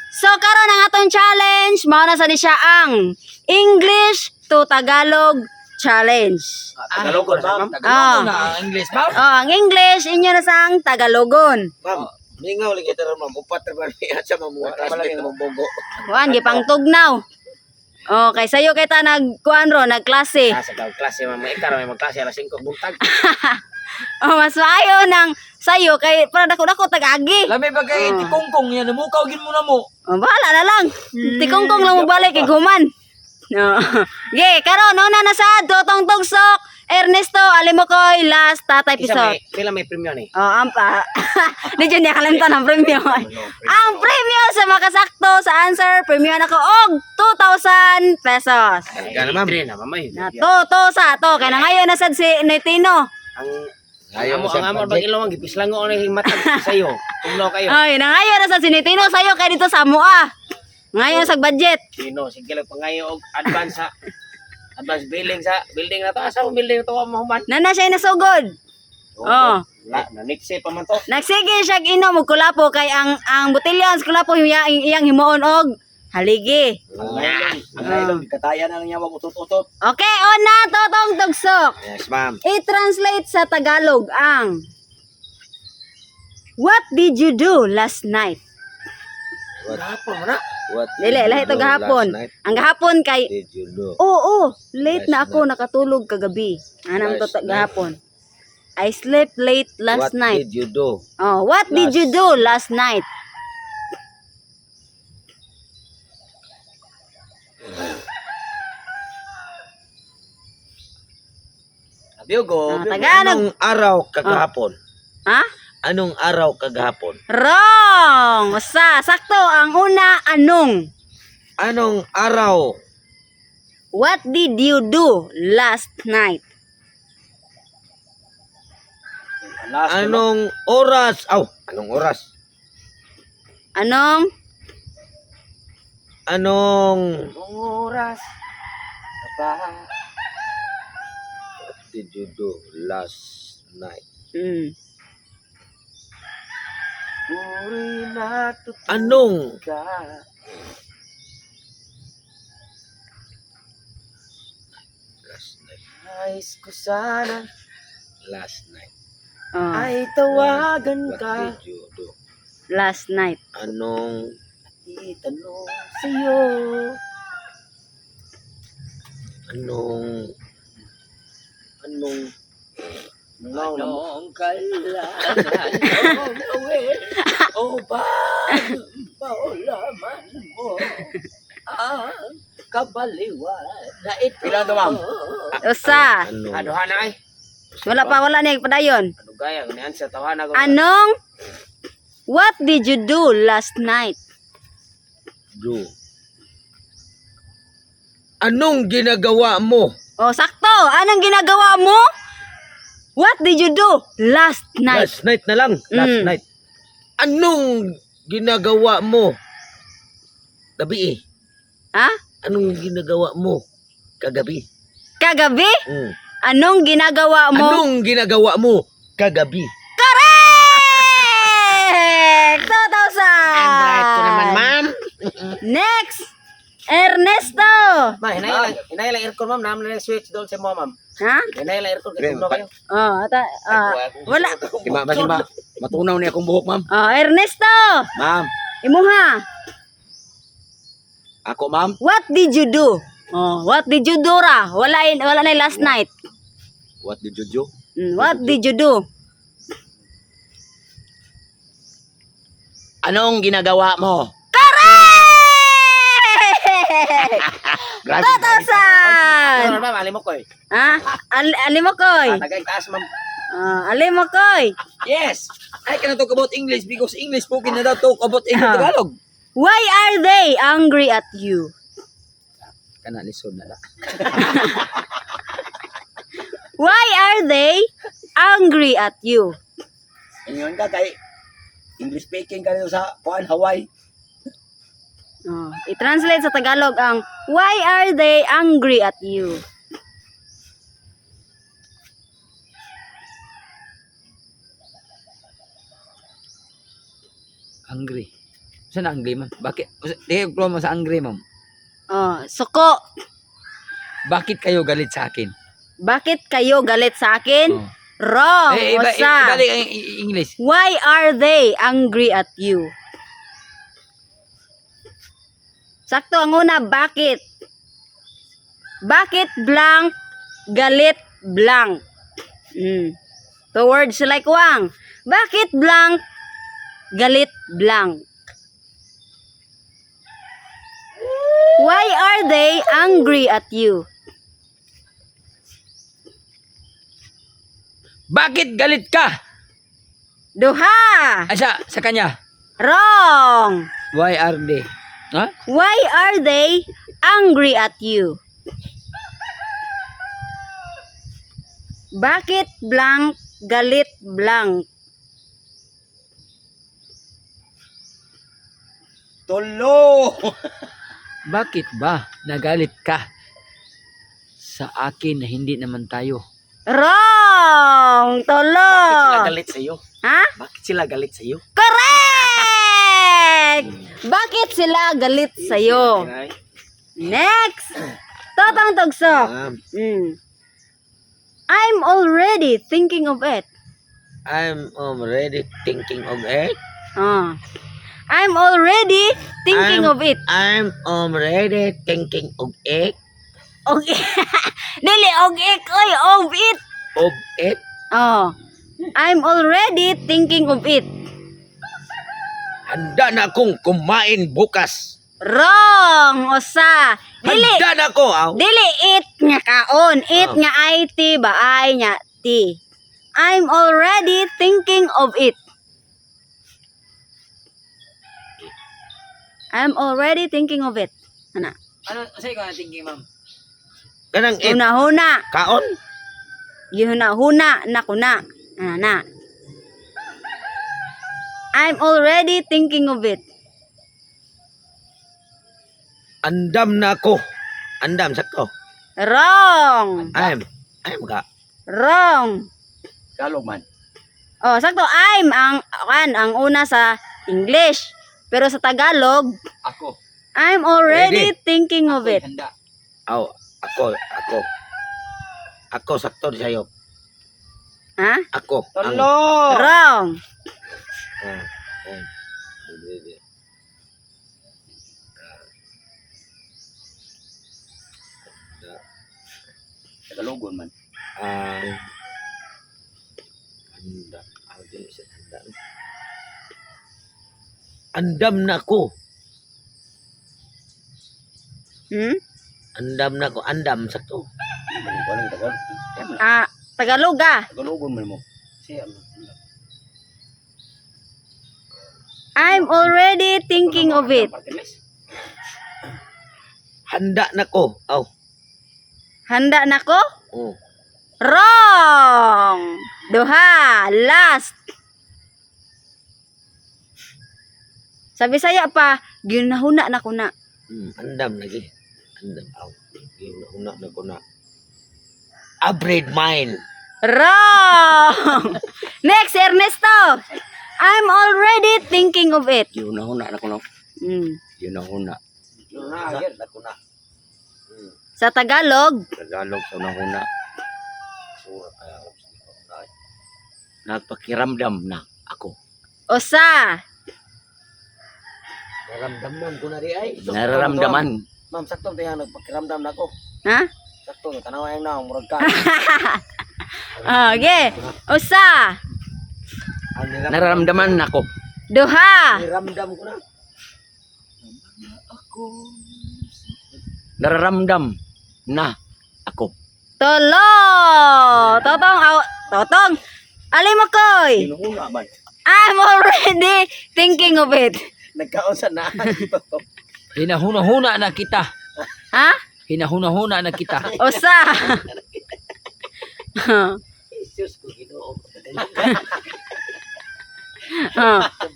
So karon ang atong challenge mao na sa di siya ang English to Tagalog challenge. Tagalogon, ma'am. Ah. Na English, ma'am. Oh, ang English inyo na sang Tagalogon. Ma'am, mingaw lang ito ma'am. Upat na ba niya sa mga classmate na mong Kuan gipang tugnaw. Oh, kay sayo kay ta nagkuan ro nagklase. Sa klase, ma'am. Ikaw may magklase alas 5 buntag. Oh, mas maayo nang sayo kay para dako-dako tag-agi. Lami ba kay tikongkong yan, mukaw gin mo na mo. Oh, bahala na lang. Tikongkong lang mo balik kay guman. No. Ge, karon una na sa Dotong Tugsok, Ernesto Alimokoy, last tatay pisot. Pila may premium ni? Oh, ampa. Di dyan niya kalimtan ang premium. Ang premium sa makasakto sa answer, premium ako og 2,000 pesos. Gana, ma'am. Tre na, mamay. Na to sa to kay na ngayon na sad si Netino. Ang amo bang ilawang gipis lang ko ni matag sayo. Tugnaw kayo. Ay, na ngayon na sad si Netino sayo kay dito sa Mua. Ngayon sa budget. Sino sige lang pangayo og advance billing sa building na to. Asa mo building to mo man? Nana siya nasugod. Oh. Na next pa man to. Nagsige siya inom og kulapo kay ang botelya sa kulapo iyang himuon og haligi. Ang kataya na niya magutot-utot. Okay, una Totong Tugsok. Yes, ma'am. I-translate sa Tagalog ang What did you do last night? Gahapon mo na. Dili, lahi ito gahapon. Ang gahapon kay Did you do? Oo, late na ako nakatulog kagabi. Anang to gahapon. I slept late last night. What did you do? Oh, what did you do last night? Abiogo. Tagalog. Anong araw kagahapon? Ha? Anong araw kagahapon? Wrong! Sa sakto ang una anong. Anong araw? What did you do last night? Anong oras? Anong oras? Anong Anong oras? What did you do last night? Anong last night? Nais ko sana last night. Ay tawagan ka. What did you do? Last night. Anong itanong sa'yo? Anong kailangan mo gawin? O ba maulaman mo ang kabaliwan na ito? Ilan ito, ma'am? Usa. Aduhan na ay. Wala na padayon. Ano gaya? Ganyan sa tawanan ko. Anong What did you do last night? Do. Anong ginagawa mo? Oh, sakto. Anong ginagawa mo? What did you do last night? Last night na lang. Last night. Anong ginagawa mo? Gabi eh. Ha? Anong ginagawa mo? Kagabi. Kagabi? Mm. Anong ginagawa mo? Anong ginagawa mo? Kagabi. Correct! 2,000! Ang bright ko naman, ma'am. Next! Ernesto! Ma, hinay lang aircon, ma'am. Naman lang switch doon sa mo, ma'am. Ha? Hinay lang aircon. Kaya kayo. Oh, wala. Ba, matunaw niya akong buhok, ma'am. Oh, Ernesto! Ma'am, Imuha. ako, ma'am. What did you do? Oh, what did you do ra? Wala na last night. What did you do? What did you do? Anong ginagawa mo? Correct! 2,000! Ma'am, alim mo ko eh. Ha? Alimokoy. Tagay taas, ma'am. Alimokoy. Yes! I cannot talk about English because English spoken na daw talk about English Tagalog. Why are they angry at you? Kana lisod na lang. Why are they angry at you? Ingon ka kay English speaking ka dito sa Hawaii. Oh, i-translate sa Tagalog ang why are they angry at you? Hungry. Saan ang angry, ma'am? Bakit? Di ko mo sa angry, ma'am. Oh, suko. Bakit kayo galit sa akin? Bakit kayo galit sa akin? Oh. Wrong. Usa. Ibalik ang English. Why are they angry at you? Sakto ang una, bakit? Bakit blank, galit blank? Two words like wang. Bakit blank, galit blank? Why are they angry at you? Bakit galit ka? Duha. Asa, sa kanya. Wrong. Why are they? Ha? Why are they angry at you? Bakit blank, galit blank? Tolo! Bakit ba nagalit ka sa akin na hindi naman tayo? Wrong. Tolo. Bakit sila galit sa'yo? Ha? Bakit sila galit sa'yo? Correct! Bakit sila galit sa'yo? Next! Totong tugsok. I'm already thinking of it. I'm already thinking of it. I'm already thinking of it. I'm already thinking of it. Okay. Dili, okay, oy, of it. Of it? Oh. I'm already thinking of it. Handa na akong kumain bukas. Wrong, usa. Dili. Handa na ako. Aw. Dili it nga kaon. It nga IT ba ay nya T. I'm already thinking of it. I'm already thinking of it. Ana. Ano sa'yo ko na thinking, ma'am? Kanang it. Huna-huna. Kaon? Gihuna-huna na kuna. Ana. I'm already thinking of it. Andam na ako. Andam, sakto. Wrong. I'm ka. Wrong. Tagalog man. Oh, sakto. I'm ang una sa English. Pero sa Tagalog, Ako. I'm already Ready. thinking of it. Handa. Aw, ako. Ako sakto sa'yo. Ha? Ako. Wrong. Tagalogon man. Andam. Andam na ako. Andam na ako. Andam, sakto. Tagalog ah. Tagalogon man mo. I'm already thinking of it. Handa na ko. Aw. Handa na ko? Oh. Wrong. Duha. Last. Sa Bisaya pa, ginahuna na ko na. Andam lagi. Andam. Aw. Una na ko na. Upgrade mine. Wrong. Next, Ernesto. I'm already thinking of it. Una na ko na. Una. Na ko na. Sa Tagalog, Tagalog sa una. Nagpakiramdam na ako. usa. Nararamdaman ko na rin ay. Nararamdaman. Ma'am, sakto tayo nagpakiramdam na ako. Ha? Sakto, tanawa yung na, murag ka. Okay. Usa. Nararamdaman ako. Duha. Niramdam ko na. Nararamdam na ako. Tolo. Totong. Alimokoy. Hinuhuna ba? I'm already thinking of it. Nagkaon na. Hinahuna-huna na kita. Ha? Hinahuna-huna na kita. Usa. Jesus ko ginoo.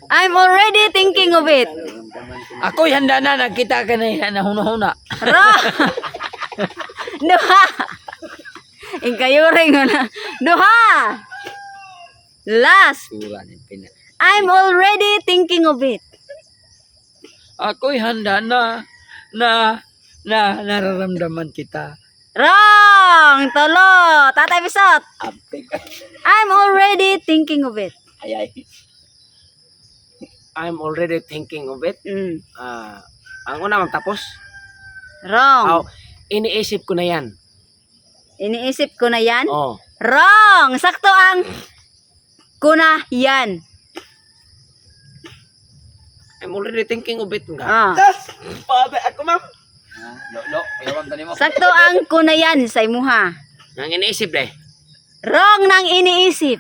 I'm already thinking of it. Ako'y handa na nakita ka na hinahuna-huna. Duha. Ingkayuring na. Duha. Last. I'm already thinking of it. Ako'y handa na nararamdaman kita. Wrong! Tolo! Tatay Bisot! Abtik. I'm already thinking of it. Ay. I'm already thinking of it. Mm. Ang una magtapos. Wrong. Iniisip ko na yan. Iniisip ko na yan. Oh. Wrong! Sakto ang kuna yan. I'm already thinking of it. Ah. Das! Pabe ako, ma'am. Lolo, mayawag tani mo. Sakto ang kuna yan sa imuha. Nang iniisip eh. Wrong nang iniisip.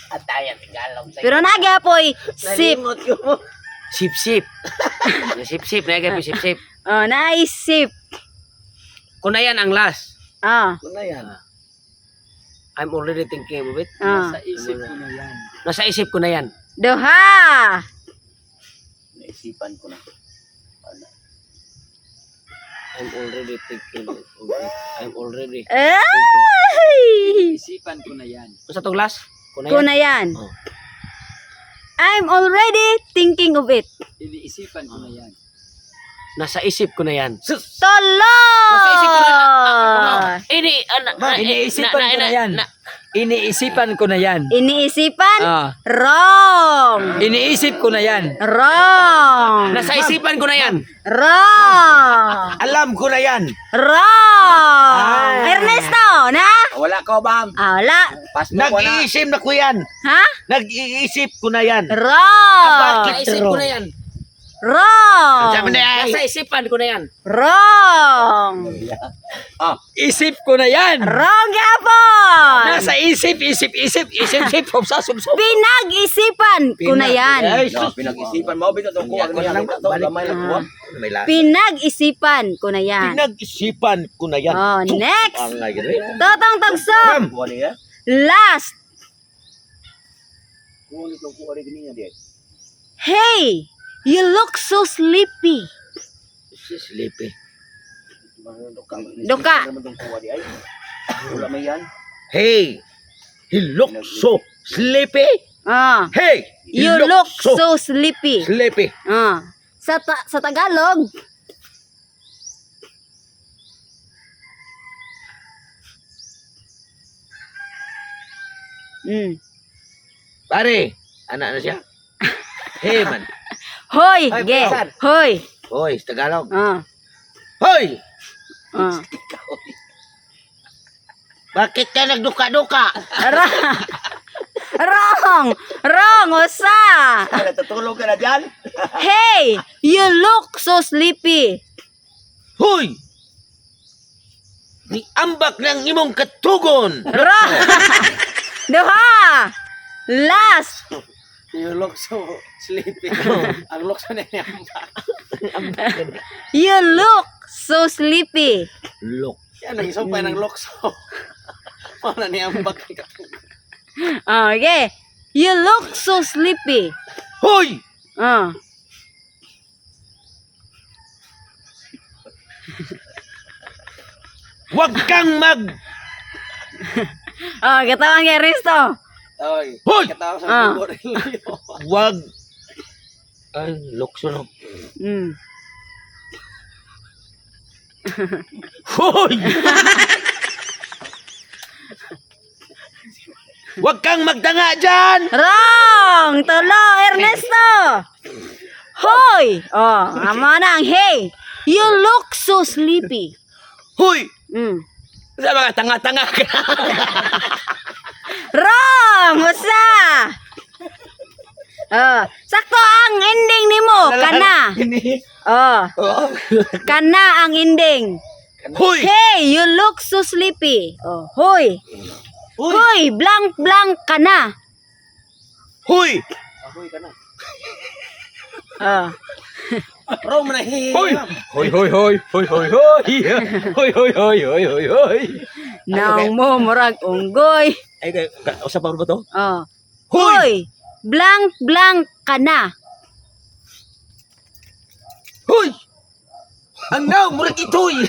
At ayan, Tagalog sa'yo. Pero nagapoy sip. Nalimot ko mo. Sip-sip. Sip-sip. Nagagabi sip-sip. Oh, naisip. Kung na yan ang last. Ah. Kung na yan. I'm already thinking of it. Ah. Sa isip ko na yan. Nasa isip ko na yan. Duha. Naisipan ko na. I'm already thinking of it. I'm already Ay! Isipan ko na yan. Sa itong last? Kung na yan. Kuna yan. Oh. I'm already thinking of it. Iniisipan ko na yan. Nasa isip ko na yan. Tolo! Nasa isip ko na. Iniisipan ko na yan. Iniisipan ko na yan. Iniisipan? Ah. Wrong. Iniisip ko na yan. Wrong. Nasa isipan ko na yan. Wrong. Alam ko na yan. Wrong. Ernesto, na? Wala ko, ma'am. Ah, wala. Nag-iisip na ko yan. Ha? Nag-iisip ko na yan. Wrong. Naisip ko na yan. Wrong. Nasa isipan ko na yan. Wrong. Isip ko na yan. Wrong yapon. Nasa isip. Pinag-isipan ko na yan. Pinag-isipan mo. Pinag-isipan ko na yan. Pinag-isipan ko na yan. Oh, next. Ang Totong tagsok. Last. Hey, you look so sleepy. Sleepy. Duka. Hey, he looks so sleepy. Ah, Hey, he you look so sleepy. sleepy. Ah, sa Tagalog. Pare, anak na siya. Hey, man. Hoy, Ay, ge. Perasan. Hoy. Hoy, sa Tagalog. Ah. Hoy! Ah. Bakit ka nagduka-duka? Wrong, usa. Natutulog ka na dyan? Hey, you look so sleepy. Hoy! Ni ambak ng imong katugon. Wrong. Duha. Last. You look so sleepy. Ang look so na ambak. You look so sleepy. Look. Yan, nag-isumpay ng look so. Mana ni ambak ng katugon. Okay. You look so sleepy. Hoy! Ah. Huwag kang mag... Oh, katawan kay Risto. Hoy! Ah. Huwag... Ay, look so no. Mm. Hoy! Huwag kang magdanga dyan! Wrong! Tolo, Ernesto! Hoy! Oh, ama na ang hey! You look so sleepy. Hoy! Mm. Sa mga tanga-tanga ka. Wrong! Usa! Oh, sakto ang ending nimo. Kana. Oh, kana ang ending. Hoy! Hey, you look so sleepy. Oh, hoy. Hoy! Hoy, blank ka na. Hoy! Oh. Ro mo na Hoy! Hoy! Naong mo murag unggoy. Ay, usap pa ba to? Oh. Hoy! Hoy, blank ka na. Hoy! Ang naw, murag itoy!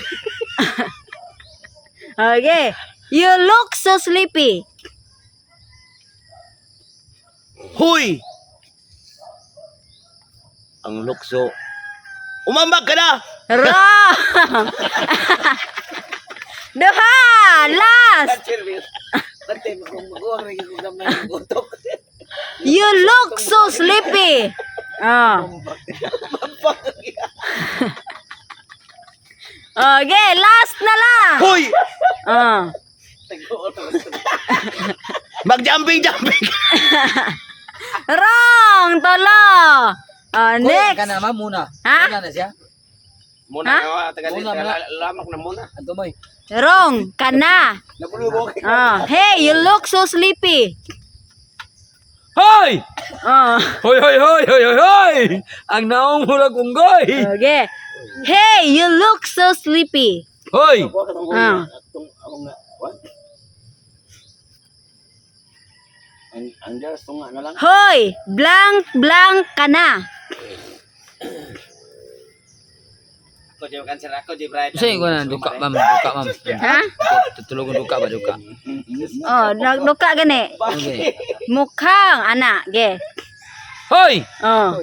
Okay. You look so sleepy. Hoy! ang lukso. Umambag ka na! Wrong! Duha! Last! You look so sleepy. Okay, last na lang. Hoy! Oh. Mag-jumping! Wrong! Tolo! Hoy, Next. ka na ma'am muna. Ha? Muna na siya. Muna Ha? nga, taga Muna, muna. lamak na muna. Ato mo'y. Wrong. Kana. Nabulubog. Hey, you look so sleepy. Hoy! Oh. Hoy, hoy, hoy, hoy, hoy, hoy! Ang naong hulag unggoy! Okay. Hey, you look so sleepy. Hoy! Ang Diyos, tunga na lang. Hoy, blank kana. Ako, di cancel ako, di bright. Sa'yo ko na, duka ma'am, duka ma'am. Ha? Tutulungan duka ba, duka? Oh, nagduka gani. Okay. Mukhang ana, ge. Hoy! Oh.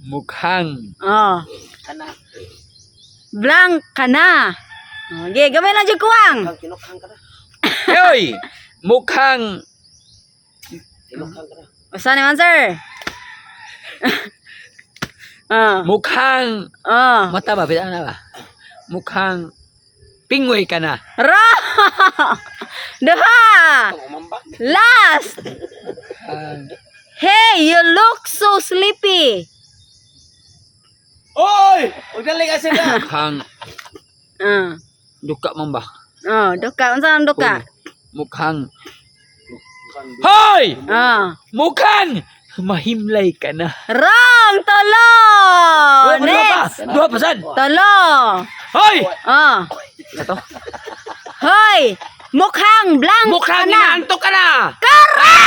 Mukhang Oh. Kana. Blank kana. Oh, ge, gamay lang jud kuwang. Kang kinukhang ka na. Hoy! Mukhang Kinukhang ka na. Usa ni answer. mukhang Oh. mata ba? Pita na ba? Mukhang pinggoy ka na. Wrong! Duha! Umambag. Last! Hey, you look so sleepy. Oy! Huwag na liga sila. Mukhang duka man ba? Oh, duka. Unsa ang duka? Mukhang Hoy! Oh. Mukhang mahimlay ka na. Wrong! Tolo! Next! Dua pa saan? Tolo! Hoy! Oh. Ito. Hoy! Mukhang blank Mukhang kana. inaantok ka na. Correct!